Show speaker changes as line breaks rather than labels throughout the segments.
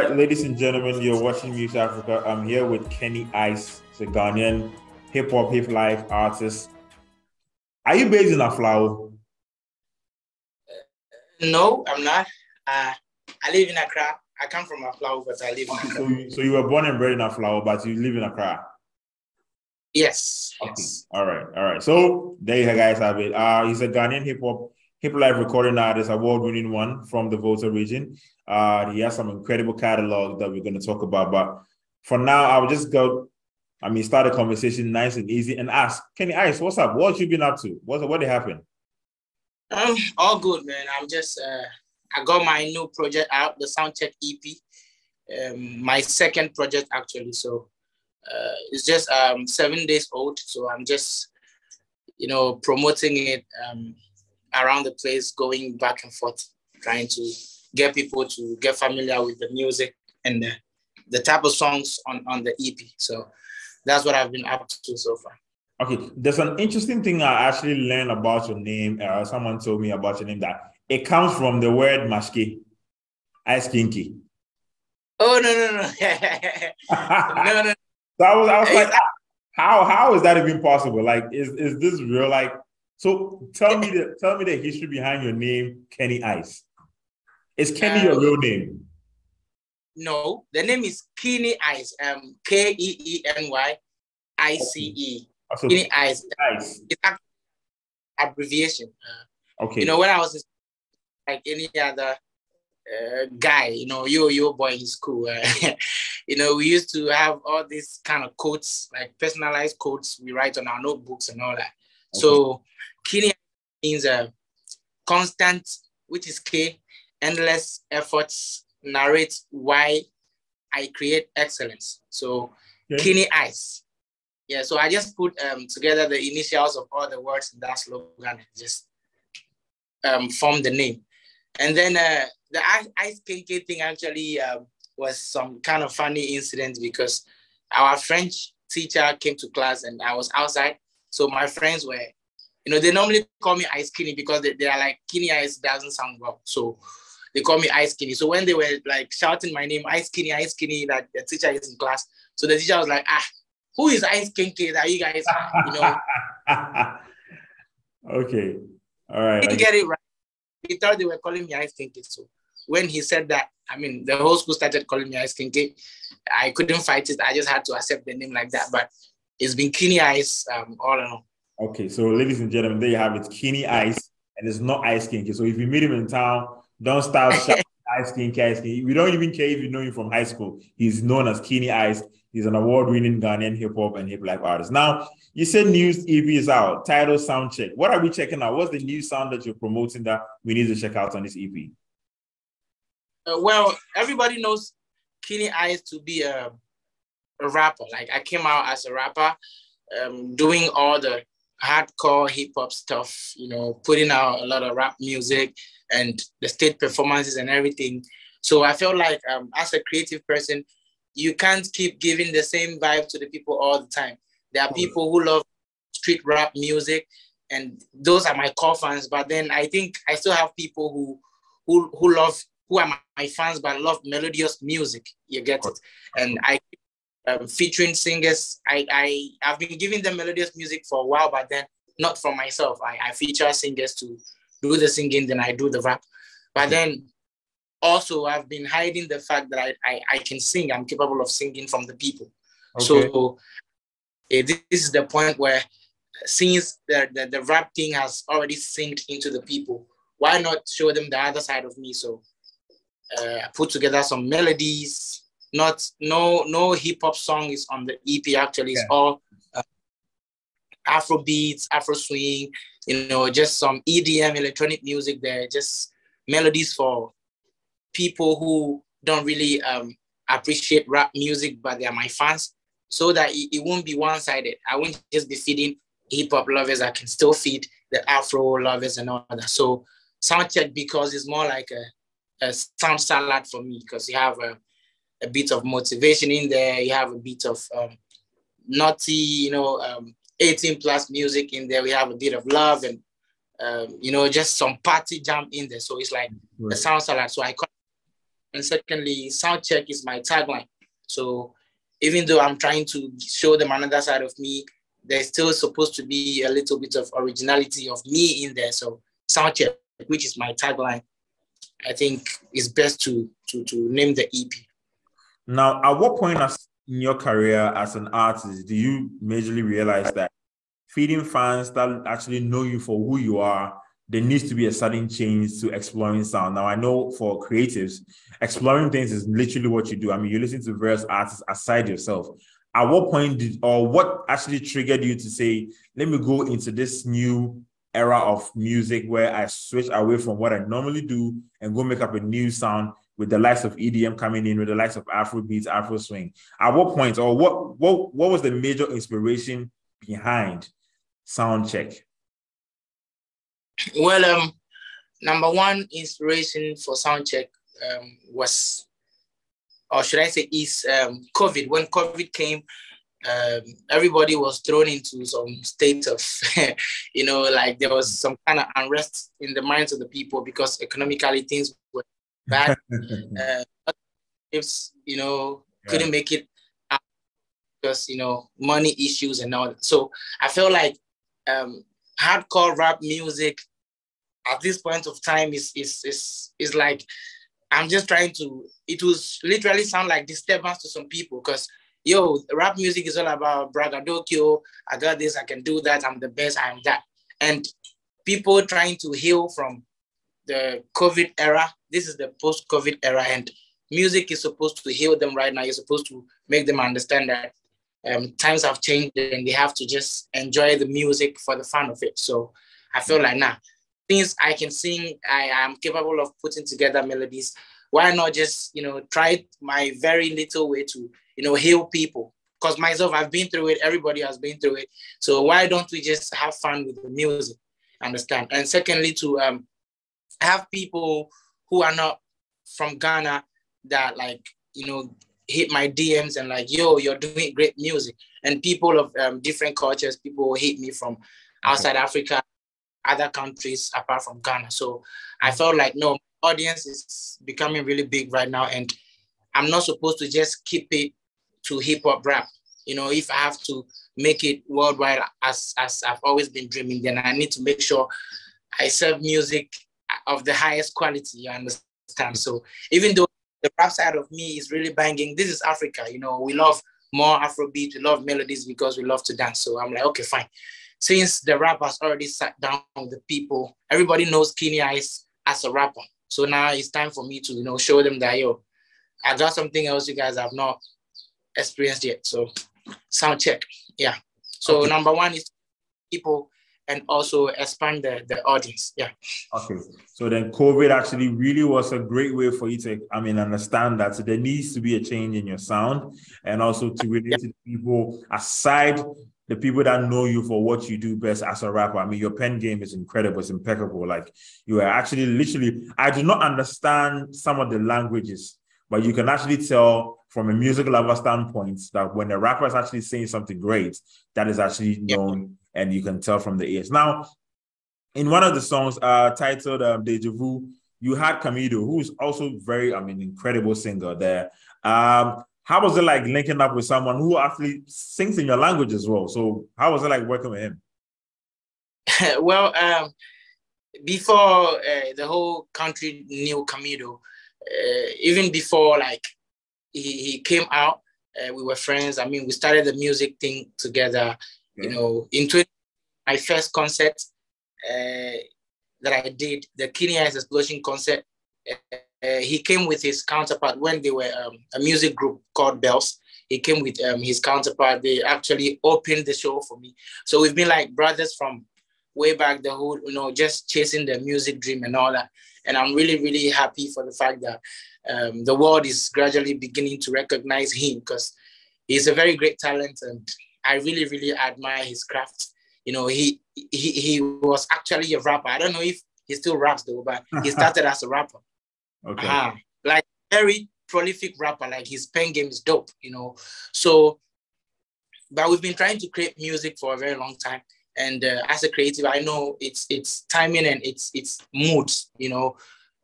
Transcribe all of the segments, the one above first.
right, ladies and gentlemen, you're watching Muse Africa. I'm here with Keeny Ice, the Ghanaian hip-hop, hip-life artist. Are you based in Aflao?
No, I'm not. I live in Accra. I come from Aflao, but I live in Accra.
So you were born and bred in Aflao, but you live in Accra?
Yes.
Okay.
Yes.
All right. So there you guys have it. He's a Ghanaian hip-hop, hip-life recording artist, award-winning one from the Volta region. He has some incredible catalog that we're going to talk about. But for now, I'll just start a conversation nice and easy and ask, Keeny Ice, what's up? What you been up to? What happened?
All good, man. I'm just, I got my new project out, the Soundcheck EP. My second project, actually. So it's just 7 days old. So I'm just, promoting it around the place, going back and forth, trying to get people to get familiar with the music and the type of songs on the EP. So that's what I've been up to so far.
Okay, there's an interesting thing I actually learned about your name. Someone told me about your name that it comes from the word mashke, Ice Kinky.
Oh, no. No.
So I was like, how is that even possible? Like, is this real? Like, so tell me the history behind your name, Keeny Ice. Is Keeny your real name?
No, the name is Keeny Ice. Keeny Ice.
So
Keeny Ice. It's actually abbreviation.
Okay.
When I was like any other guy, your boy in school, we used to have all these kind of quotes, like personalized quotes we write on our notebooks and all that. Okay. So Keeny means constant, which is K, endless efforts, narrate why I create excellence. So Keeny Ice. Yeah, so I just put together the initials of all the words in that slogan and just formed the name. And then the Ice Kinky thing actually was some kind of funny incident because our French teacher came to class and I was outside. So my friends were, they normally call me Ice Keeny because they are like, Keeny Ice doesn't sound well. So they call me Ice Keeny. So when they were like shouting my name, Ice Keeny, that the teacher is in class. So the teacher was like, who is Ice Kinky that you guys are,
Okay. All right.
He didn't get it right. He thought they were calling me Ice Kinky. So when he said that, the whole school started calling me Ice Kinky. I couldn't fight it. I just had to accept the name like that. But it's been Keeny Ice all along.
Okay, so ladies and gentlemen, there you have it. Keeny Ice, and it's not Ice Kinky. So if you meet him in town, don't start shouting Ice Kinky. We don't even care if you know him from high school. He's known as Keeny Ice. He's an award-winning Ghanaian hip-hop and hip-life artist. Now, you said new EP is out, title Soundcheck. What are we checking out? What's the new sound that you're promoting that we need to check out on this EP?
Well, everybody knows Keeny Ice to be a rapper. Like, I came out as a rapper, doing all the hardcore hip-hop stuff, putting out a lot of rap music and the stage performances and everything. So I felt like as a creative person, you can't keep giving the same vibe to the people all the time. There are people who love street rap music, and those are my core fans. But then I think I still have people who are my fans but love melodious music. You get it? And I featuring singers. I've been giving them melodious music for a while, but then not for myself. I feature singers to do the singing, then I do the rap. But then also I've been hiding the fact that I can sing. I'm capable of singing from the people. Okay. So this is the point where since the rap thing has already synced into the people, why not show them the other side of me? So I put together some melodies. No hip hop song is on the EP. Actually, it's all Afro beats, Afro swing. Just some EDM, electronic music. There, just melodies for people who don't really appreciate rap music, but they are my fans. So that it won't be one-sided. I won't just be feeding hip hop lovers. I can still feed the Afro lovers and all that. So Soundcheck, because it's more like a sound salad for me, because you have a bit of motivation in there. You have a bit of naughty, 18 plus music in there. We have a bit of love and, just some party jam in there. So it's like a sound salad. So I call And secondly, sound check is my tagline. So even though I'm trying to show them another side of me, there's still supposed to be a little bit of originality of me in there. So sound check, which is my tagline, I think is best to name the EP.
Now, at what point in your career as an artist do you majorly realize that feeding fans that actually know you for who you are, there needs to be a sudden change to exploring sound? Now, I know for creatives, exploring things is literally what you do. I mean, you listen to various artists aside yourself. At what point what actually triggered you to say, let me go into this new era of music where I switch away from what I normally do and go make up a new sound with the likes of EDM coming in, with the likes of Afrobeats, Afro swing? At what point, or what was the major inspiration behind sound check?
Well, number one inspiration for sound check was, or should I say, is COVID. When COVID came, everybody was thrown into some state of, like there was some kind of unrest in the minds of the people because economically things were bad. Couldn't make it out because, money issues and all. So I felt like hardcore rap music at this point of time is like, I'm just trying to, it was literally sound like disturbance to some people because, rap music is all about braggadocio. I got this, I can do that, I'm the best, I'm that. And people trying to heal from the COVID era. This is the post-COVID era, and music is supposed to heal them right now. You're supposed to make them understand that times have changed and they have to just enjoy the music for the fun of it. So I feel like, since I can sing, I am capable of putting together melodies. Why not just, try my very little way to, heal people? Because myself, I've been through it. Everybody has been through it. So why don't we just have fun with the music? Understand? And secondly, to have people who are not from Ghana that hit my DMs and like, you're doing great music. And people of different cultures, people hit me from outside Africa, other countries apart from Ghana. So I felt like, no, audience is becoming really big right now, and I'm not supposed to just keep it to hip hop rap. If I have to make it worldwide as I've always been dreaming, then I need to make sure I serve music of the highest quality, you understand? So even though the rap side of me is really banging, this is Africa, we love more Afrobeat, we love melodies because we love to dance. So I'm like, okay, fine. Since the rap has already sat down with the people, everybody knows Keeny Ice as a rapper. So now it's time for me to, show them that, I got something else you guys have not experienced yet. So sound check. Yeah. So number one is people and also expand the audience. Yeah. Okay.
So then COVID actually really was a great way for you to, understand that there needs to be a change in your sound and also to relate to people aside the people that know you for what you do best as a rapper. Your pen game is incredible. It's impeccable. Like, you are actually literally, I do not understand some of the languages, but you can actually tell from a music lover standpoint that when a rapper is actually saying something great, that is actually known, and you can tell from the ears. Now, in one of the songs titled Deja Vu, you had Camidoh, who is also very, incredible singer there. How was it like linking up with someone who actually sings in your language as well? So how was it like working with him?
Well, before the whole country knew Camidoh, even before he came out, we were friends. We started the music thing together. In my first concert that I did, the Keeny Ice Explosion concert, he came with his counterpart when they were a music group called Bells. He came with his counterpart. They actually opened the show for me. So we've been like brothers from way back, the whole, just chasing the music dream and all that. And I'm really, really happy for the fact that the world is gradually beginning to recognize him because he's a very great talent and I really, really admire his craft. He was actually a rapper. I don't know if he still raps though, but he started as a rapper.
Okay.
Like very prolific rapper, like his pen game is dope, So, but we've been trying to create music for a very long time. And as a creative, I know it's timing and it's moods,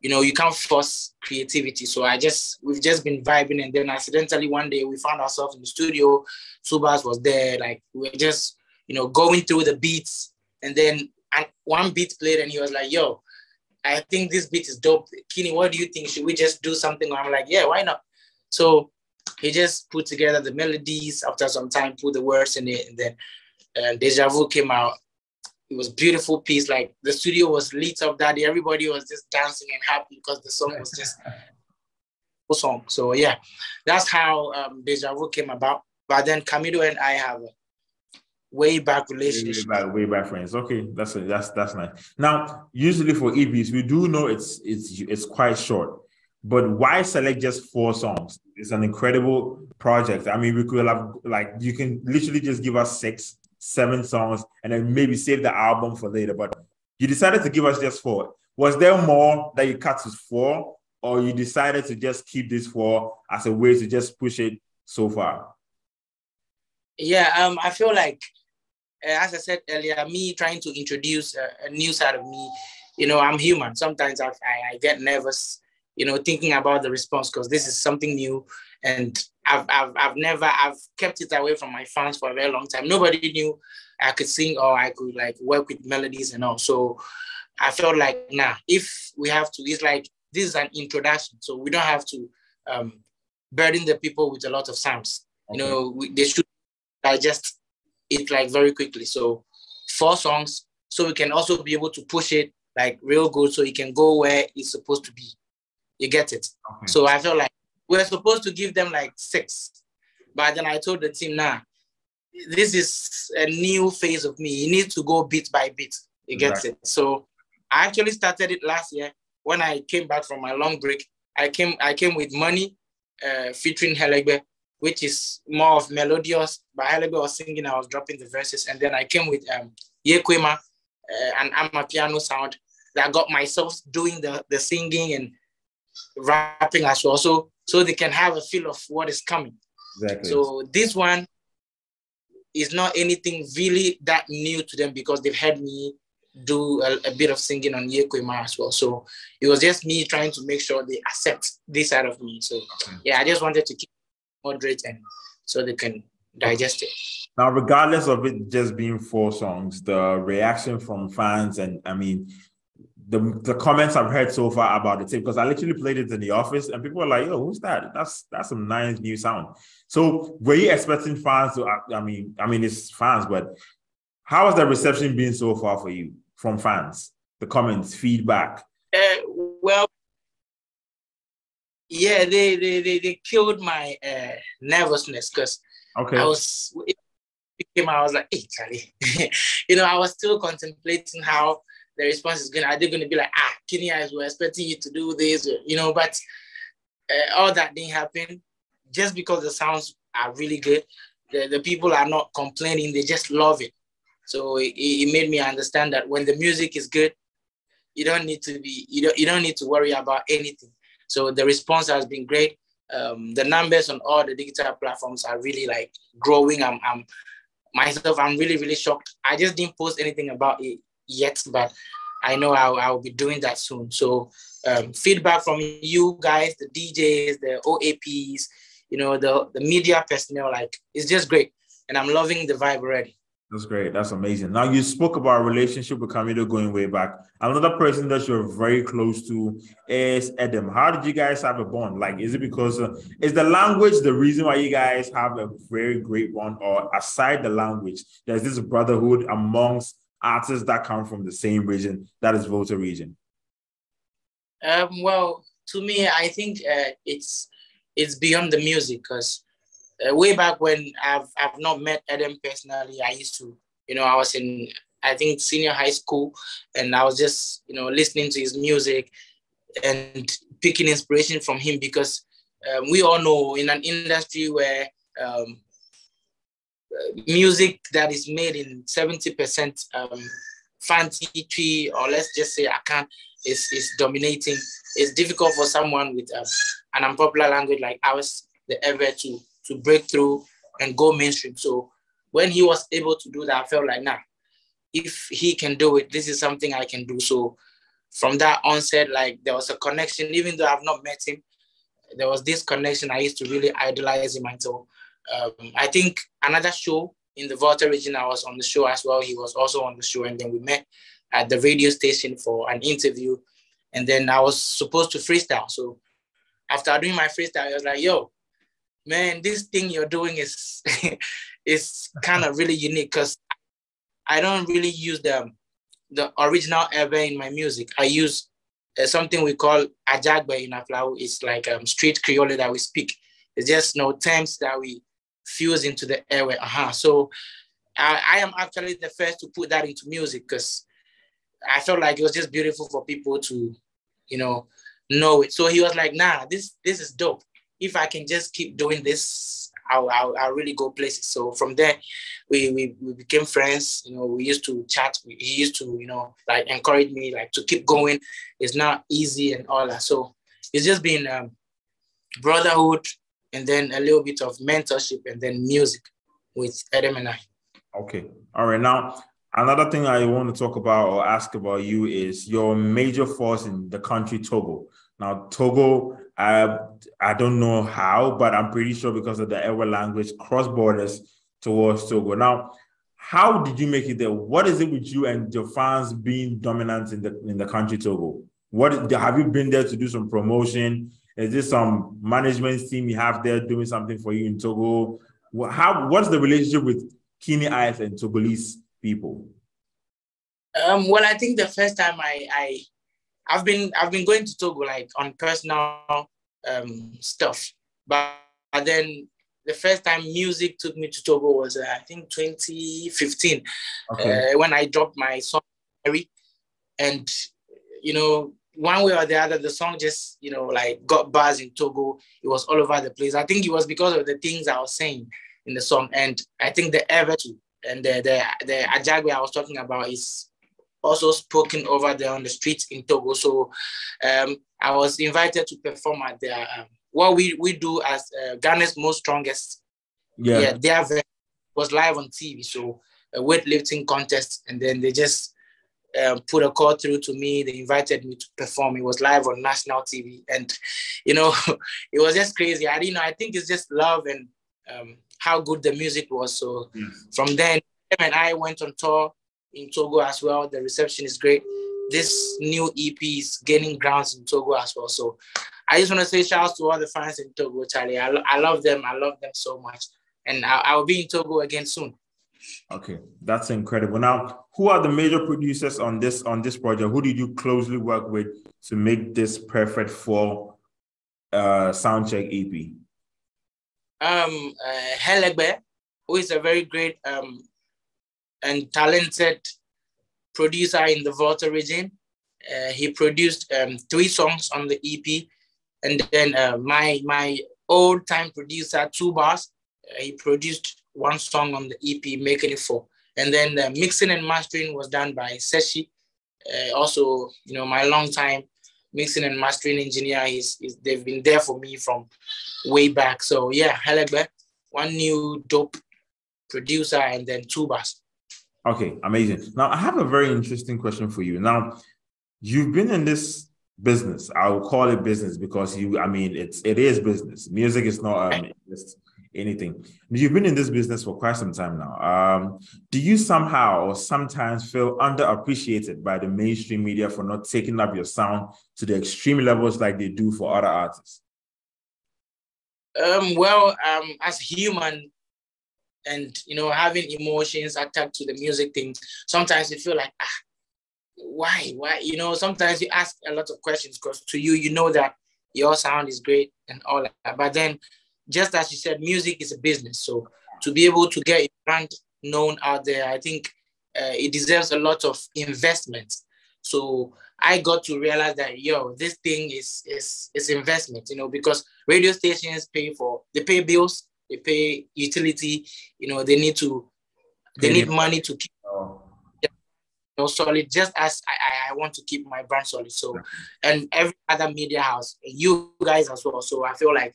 you can't force creativity. So we've just been vibing, and then accidentally one day we found ourselves in the studio. Subas was there, like we were just, going through the beats, and then one beat played, and he was like, "Yo, I think this beat is dope. Keeny, what do you think? Should we just do something?" I'm like, "Yeah, why not?" So he just put together the melodies. After some time, put the words in it, and then Deja Vu came out. It was a beautiful piece. Like the studio was lit up that day. Everybody was just dancing and happy because the song was just a song. So yeah, that's how Deja Vu came about. But then Camidoh and I have a way back relationship.
Way back friends. Okay, that's nice. Now, usually for EPs, we do know it's quite short, but why select just 4 songs? It's an incredible project. I mean, we could have, like, you can literally just give us 6, 7 songs and then maybe save the album for later. But you decided to give us just 4. Was there more that you cut to 4, or you decided to just keep this 4 as a way to just push it so far?
Yeah, I feel like, as I said earlier, me trying to introduce a new side of me, I'm human. Sometimes I get nervous, thinking about the response, because this is something new, and I've kept it away from my fans for a very long time. Nobody knew I could sing or I could like work with melodies and all. So I felt like, if we have to, it's like this is an introduction, so we don't have to burden the people with a lot of sounds. Okay. They should digest it like very quickly. So 4 songs, so we can also be able to push it like real good, so it can go where it's supposed to be. You get it? Okay. So I felt like we're supposed to give them like 6, but then I told the team, this is a new phase of me. You need to go bit by bit. You get it? So I actually started it last year when I came back from my long break. I came with Money, featuring Helegbe, which is more of melodious, but Helegbe was singing, I was dropping the verses. And then I came with Yekwema, and amapiano sound that got myself doing the singing and rapping as well. So they can have a feel of what is coming. Exactly. So this one is not anything really that new to them, because they've heard me do a bit of singing on Yekwema as well. So it was just me trying to make sure they accept this side of me. So yeah, I just wanted to keep moderate and so they can digest it.
Now, regardless of it just being 4 songs, the reaction from fans, and I mean, the comments I've heard so far about the tape, because I literally played it in the office and people were like, "Yo, who's that? That's some nice new sound." So were you expecting fans to, I mean, it's fans, but how has the reception been so far for you from fans? The comments, feedback?
Well, yeah, they killed my nervousness, because I was like, "Hey, Charlie," I was still contemplating how the response is are they going to be like, Keeny Ice, we're expecting you to do this, but all that didn't happen, just because the sounds are really good. The people are not complaining, they just love it. So it made me understand that when the music is good, you don't need to worry about anything. So the response has been great. The numbers on all the digital platforms are really like growing. I'm really, really shocked. I just didn't post anything about it yet, but I know I'll be doing that soon. So feedback from you guys, the DJs, the OAPs, the media personnel, like, it's just great. And I'm loving the vibe already.
That's great. That's amazing. Now, you spoke about a relationship with Camidoh going way back. Another person that you're very close to is Adam. How did you guys have a bond? Like, is it because is the language the reason why you guys have a very great bond, or aside the language, there's this brotherhood amongst artists that come from the same region, that is Volta region?
Well, to me, I think it's beyond the music, because way back when I've not met Adam personally, I used to, I was in, I think, senior high school, and I was just, listening to his music and picking inspiration from him, because we all know in an industry where music that is made in 70% fancy tree, or let's just say Akan, is dominating. It's difficult for someone with an unpopular language like ours, the ever to break through and go mainstream. So when he was able to do that, I felt like, if he can do it, this is something I can do. So from that onset, like there was a connection, even though I've not met him, there was this connection. I used to really idolize him until I think another show in the Volta region, I was on the show as well. He was also on the show, and then we met at the radio station for an interview, and then I was supposed to freestyle. So after doing my freestyle, I was like, yo, man, this thing you're doing is is kind of really unique, because I don't really use the original Ebe in my music. I use something we call Ajagbe in Aflau. It's like street Creole that we speak. It's just terms that we fuse into the airway. So I am actually the first to put that into music, because I felt like it was just beautiful for people to, know it. So he was like, nah, this is dope. If I can just keep doing this, I'll really go places. So from there, we became friends. We used to chat. He used to, like encourage me, like to keep going. It's not easy and all that. So it's just been brotherhood, and then a little bit of mentorship, and then music with Adam and I.
Okay. All right. Now, another thing I want to talk about or ask about you is your major force in the country, Togo. Now, Togo, I don't know how, but I'm pretty sure because of the Ewe language, cross borders towards Togo. Now, how did you make it there? What is it with you and your fans being dominant in the country, Togo? Have you been there to do some promotion? Is this some management team you have there doing something for you in Togo? What's the relationship with Keeny Ice and Togolese people?
Well, I think the first time I've been going to Togo like on personal stuff, but then the first time music took me to Togo was I think 2015, when I dropped my song, and one way or the other, the song just like got buzz in Togo. It was all over the place. I think it was because of the things I was saying in the song, and I think the Ewe too, and the Ajagbe I was talking about is also spoken over there on the streets in Togo. So I was invited to perform at their what we do as Ghana's most strongest. Their event was live on TV. So a weightlifting contest, and then they just put a call through to me. They invited me to perform. It was live on national TV, and it was just crazy. I think it's just love and how good the music was. So from then, him and I went on tour in Togo as well. The reception is great. This new EP is gaining grounds in Togo as well. So I just want to say shout out to all the fans in Togo, Charlie. I love them. I love them so much. And I'll be in Togo again soon.
Okay, that's incredible. Now, who are the major producers on this project? Who did you closely work with to make this perfect for Soundcheck EP?
Helegbe, who is a very great and talented producer in the Volta region. He produced 3 songs on the EP, and then my old-time producer, Tubas, he produced 1 song on the EP, making it 4. And then the mixing and mastering was done by Seshi, also my long-time mixing and mastering engineer. They've been there for me from way back. So yeah, Helegbe, 1 new dope producer, and then Tubas.
Okay, amazing. Now, I have a very interesting question for you. Now, you've been in this business. I will call it business because it is business. Music is not just anything. You've been in this business for quite some time now. Do you somehow or sometimes feel underappreciated by the mainstream media for not taking up your sound to the extreme levels like they do for other artists?
As human, and having emotions attached to the music thing, sometimes you feel like why sometimes you ask a lot of questions, because to you that your sound is great and all that, but then just as you said, music is a business. So to be able to get a brand known out there, I think it deserves a lot of investment. So I got to realize that this thing is investment, because radio stations pay bills, they pay utility, they need money to keep solid, just as I want to keep my brand solid. So, and every other media house, you guys as well. So I feel like,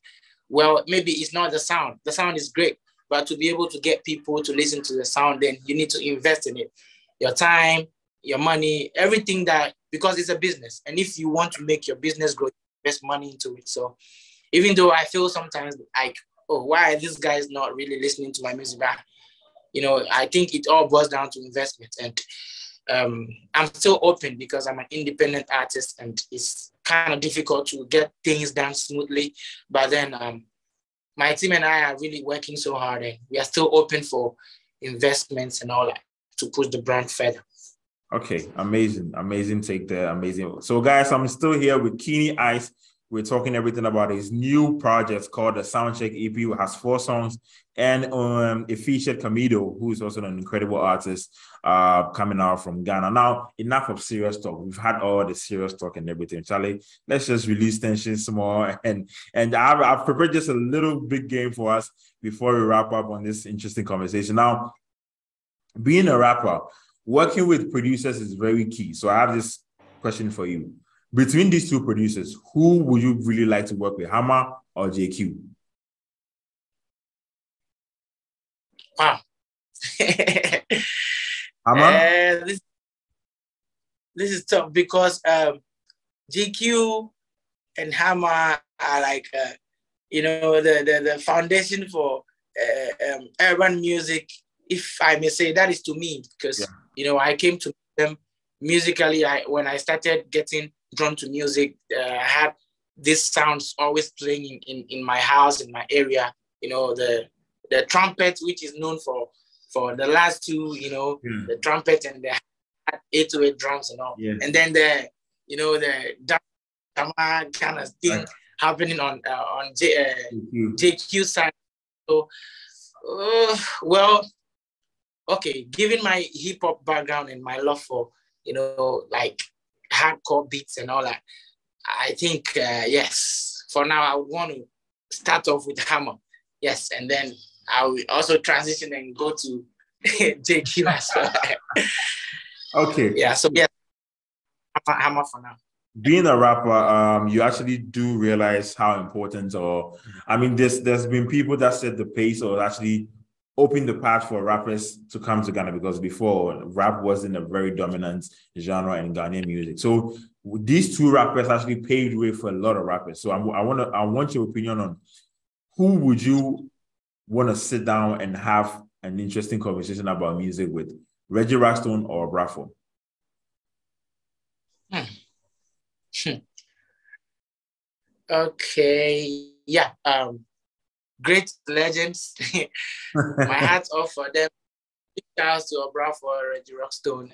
maybe it's not the sound. The sound is great, but to be able to get people to listen to the sound, then you need to invest in it. Your time, your money, everything that, because it's a business. And if you want to make your business grow, invest money into it. So even though I feel sometimes like, oh, why this guy is not really listening to my music, but, I think it all boils down to investment. And I'm still open because I'm an independent artist and it's kind of difficult to get things done smoothly. But then my team and I are really working so hard and we are still open for investments and all that to push the brand further.
Okay, amazing take there, amazing. So guys, I'm still here with Keeny Ice. We're talking everything about his new project called the Soundcheck EP, which has 4 songs, and it featured Camidoh, who is also an incredible artist coming out from Ghana. Now, enough of serious talk. We've had all the serious talk and everything. Charlie, let's just release tension some more. And I've prepared just a little big game for us before we wrap up on this interesting conversation. Now, being a rapper, working with producers is very key. So I have this question for you. Between these 2 producers, who would you really like to work with, Hammer or JQ?
Wow.
Hammer?
This is tough because JQ and Hammer are like, the foundation for urban music, if I may say. That is to me, because, I came to them musically. When I started getting drawn to music, I had these sounds always playing in my house, in my area. The trumpet, which is known for the last 2, the trumpet and the 808 drums and all. Yeah. And then the kind of thing happening on JQ side. So, okay, given my hip hop background and my love for, like hardcore beats and all that, I think, yes, for now, I would want to start off with Hammer. Yes, and then I will also transition and go to JQ as well.
Okay.
Yeah, so yeah, Hammer for now.
Being a rapper, you actually do realize how important, there's been people that set the pace or actually open the path for rappers to come to Ghana, because before, rap wasn't a very dominant genre in Ghanaian music. So these 2 rappers actually paved way for a lot of rappers. So I want your opinion on who would you want to sit down and have an interesting conversation about music with, Reggie Rockstone or Brafo?
Okay, yeah, great legends. My hat's off for them. Big shouts to Brafo or Reggie Rockstone.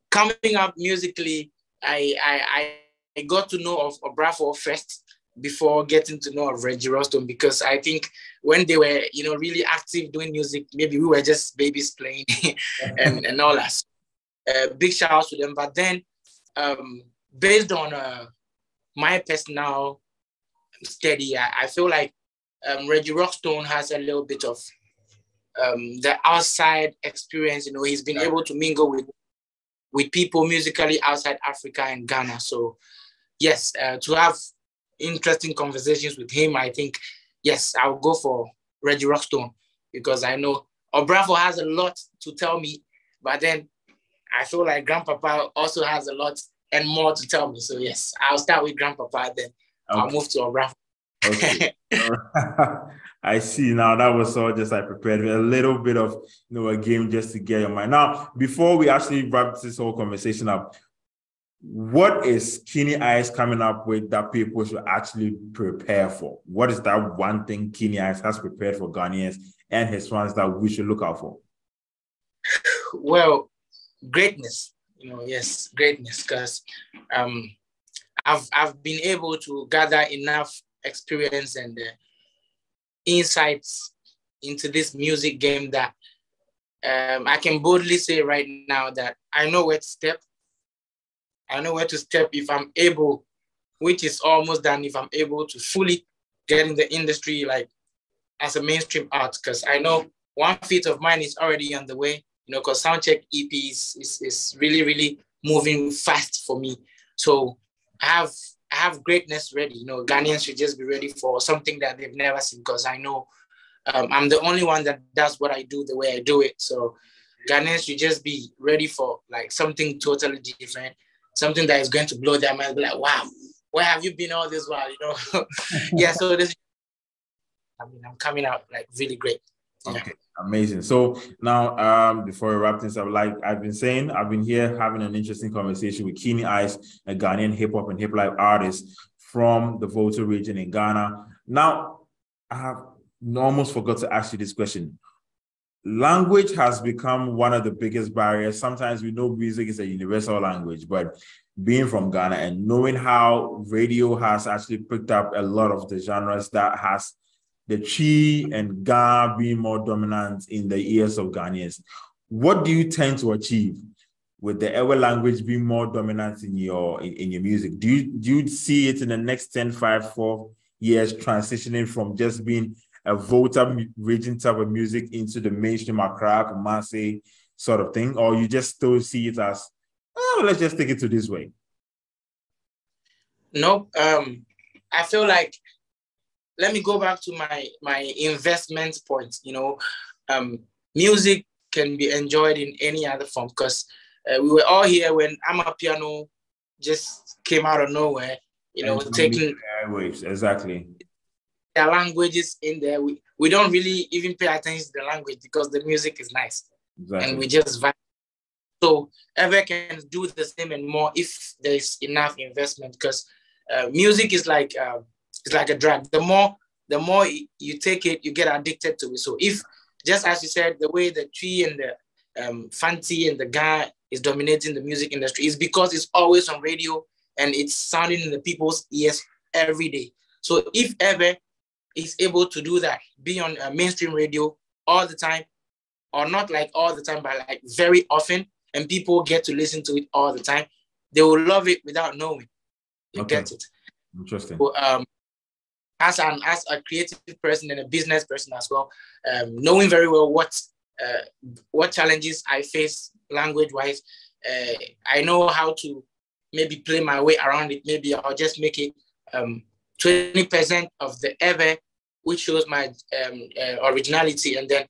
Coming up musically, I got to know of Brafo first before getting to know of Reggie Rockstone, because I think when they were, really active doing music, maybe we were just babies playing and all that. Big shout out to them. But then, based on my personal study, I feel like Reggie Rockstone has a little bit of the outside experience. He's been able to mingle with people musically outside Africa and Ghana. So, yes, to have interesting conversations with him, I think, yes, I'll go for Reggie Rockstone, because I know Brafo has a lot to tell me, but then I feel like Grandpapa also has a lot and more to tell me. So yes, I'll start with Grandpapa, then I'll move to Brafo.
Okay. I see. Now that was all just I prepared a little bit of a game just to get your mind. Now, before we actually wrap this whole conversation up, what is Keeny Ice coming up with that people should actually prepare for? What is that one thing Keeny Ice has prepared for Ghanaians and his fans that we should look out for?
Well, greatness. Yes, greatness. Because I've been able to gather enough experience and insights into this music game that I can boldly say right now that I know where to step. I know where to step if I'm able, which is almost done, if I'm able to fully get in the industry, like as a mainstream art, because I know one feat of mine is already on the way, because Soundcheck EP is really, really moving fast for me. So I have greatness ready. Ghanaians should just be ready for something that they've never seen, because I know I'm the only one that does what I do the way I do it. So Ghanaians should just be ready for like something totally different, something that is going to blow their mind. Be like, wow, where have you been all this while? You know? Yeah. So this, I mean, I'm coming out like really great. Yeah.
Okay, amazing. So now, before we wrap things up, like I've been saying, I've been here having an interesting conversation with Keeny Ice, a Ghanaian hip hop and hip life artist from the Volta region in Ghana. Now, I have almost forgot to ask you this question. Language has become one of the biggest barriers. Sometimes we know music is a universal language, but being from Ghana and knowing how radio has actually picked up a lot of the genres that has the Chi and Ga being more dominant in the ears of Ghanaians, what do you tend to achieve with the Ewe language being more dominant in your music? Do you see it in the next 10, 5, 4 years transitioning from just being a Volta region type of music into the mainstream Accra, Kumasi sort of thing, or you just still see it as, oh, let's just take it to this way?
Nope. I feel like, let me go back to my investment point. You know, music can be enjoyed in any other form, because we were all here when Amapiano just came out of nowhere. You know, taking
waves, exactly.
Their languages in there. We don't really even pay attention to the language because the music is nice. Exactly. And we just vibe. So Ewe can do the same and more if there's enough investment, because music is like it's like a drug. The more you take it, you get addicted to it. So if, just as you said, the way the tree and the Fanti and the guy is dominating the music industry is because it's always on radio and it's sounding in the people's ears every day. So if Ewe is able to do that, be on mainstream radio all the time, or not like all the time, but like very often, and people get to listen to it all the time, they will love it without knowing. You get it.
Interesting.
So, as a creative person and a business person as well, knowing very well what challenges I face language-wise, I know how to maybe play my way around it. Maybe I'll just make it 20% of the Ewe, which shows my originality, and then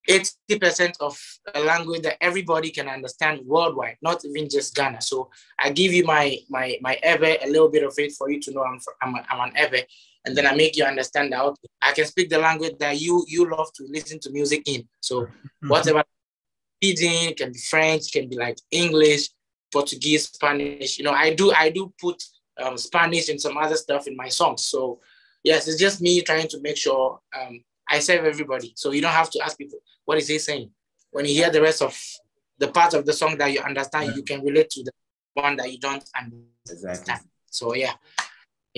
80% of a language that everybody can understand worldwide, not even just Ghana. So I give you my Ewe, a little bit of it for you to know I'm an Ewe, and then I make you understand that, okay, I can speak the language that you love to listen to music in. So whatever it can be French, can be like English, Portuguese, Spanish. You know, I do put Spanish and some other stuff in my songs. So yes, it's just me trying to make sure I serve everybody. So you don't have to ask people, what is he saying? When you hear the rest of the part of the song that you understand, you can relate to the one that you don't understand. Exactly. So yeah.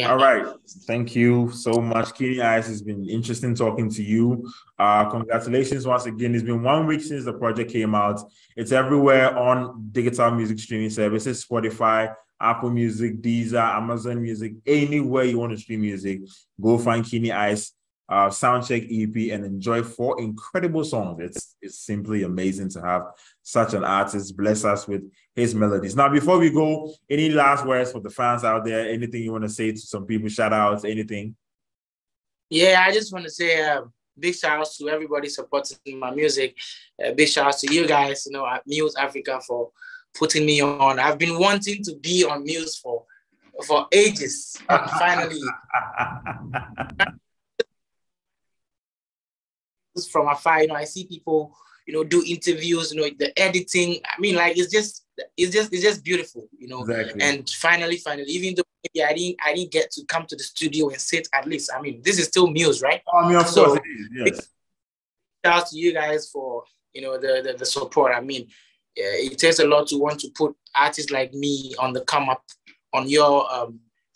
All right. Thank you so much, Keeny Ice. It's been interesting talking to you. Congratulations once again. It's been 1 week since the project came out. It's everywhere on digital music streaming services, Spotify, Apple Music, Deezer, Amazon Music, anywhere you want to stream music. Go find Keeny Ice, Soundcheck EP, and enjoy 4 incredible songs. It's simply amazing to have such an artist bless us with his melodies. Now, before we go, any last words for the fans out there? Anything you want to say to some people? Shout outs, anything?
Yeah, I just want to say big shout outs to everybody supporting my music. Big shout outs to you guys, you know, at Muse Africa for putting me on. I've been wanting to be on Muse for ages, and finally from afar, you know, I see people, you know, do interviews, you know, the editing. I mean, like it's just beautiful, you know. Exactly. And finally, even though maybe I didn't get to come to the studio and sit at least. I mean, this is still Muse, right?
I mean, of course it is, yes.
Shout out to you guys for, you know, the support. I mean, it takes a lot to want to put artists like me on the come up on your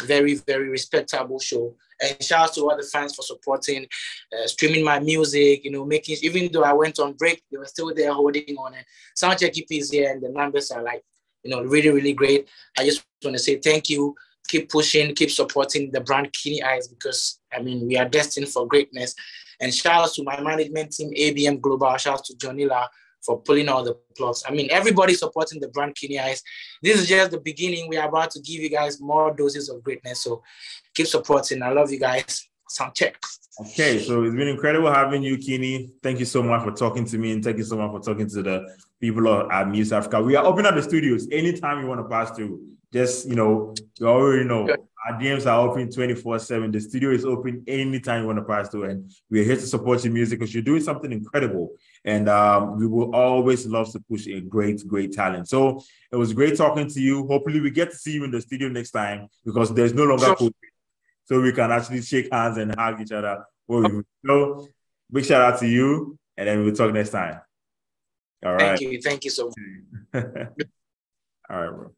very, very respectable show. And shout out to all the fans for supporting, streaming my music, you know, making, even though I went on break, they were still there holding on it. Soundcheck EP is here and the numbers are like, you know, really, really great. I just want to say thank you. Keep pushing, keep supporting the brand Keeny Ice, because, I mean, we are destined for greatness. And shout out to my management team, ABM Global. Shout out to Johnila for pulling all the plugs. I mean, everybody supporting the brand Keeny Ice. This is just the beginning. We are about to give you guys more doses of greatness. So keep supporting. I love you guys. Sound check.
Okay, so it's been incredible having you, Keeny. Thank you so much for talking to me, and thank you so much for talking to the people at Muse Africa. We are opening up the studios anytime you want to pass through. Just, you already know. Our DMs are open 24/7. The studio is open anytime you want to pass through, and we're here to support your music because you're doing something incredible. And we will always love to push a great, great talent. So it was great talking to you. Hopefully, we get to see you in the studio next time because there's no longer COVID. So we can actually shake hands and hug each other. So big shout out to you, and then we'll talk next time. All right.
Thank you so much.
All right, bro.